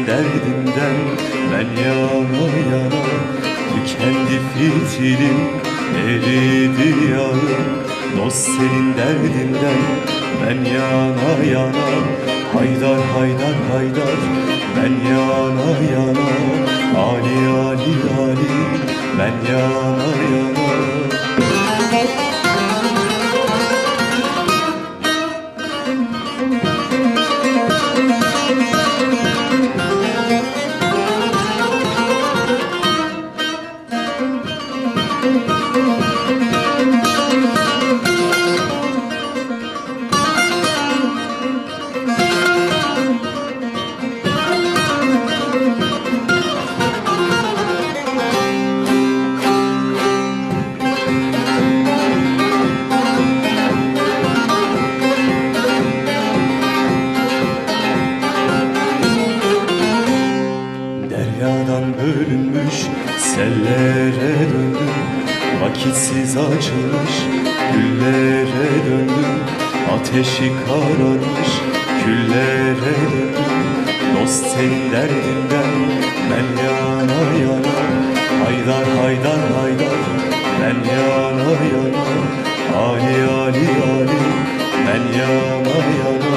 derdinden ben yana yana, tükendi fitilim, eridi yağım. Dost senin derdinden ben yana yana, haydar haydar haydar ben yana yana, Ali Ali Ali ben yana yana. Deryadan bölünmüş sellere döndüm, vakitsiz açılmış güllere döndüm, ateşi kararmış küllere döndüm. Dost senin derdinden ben yana yana, haydar haydar haydar ben yana yana, Ali Ali Ali ben yana yana.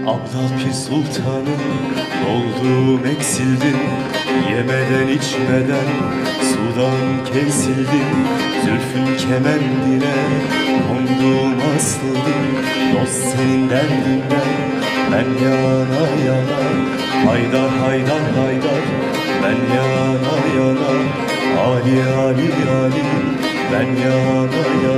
Abdal Pir Sultanım, doldum eksildim, yemeden içmeden sudan kesildim. Zülfün kemendine kondum asıldım, dost senin derdinden ben yana yana, haydar haydar haydar ben yana yana, Ali Ali Ali ben yana yana.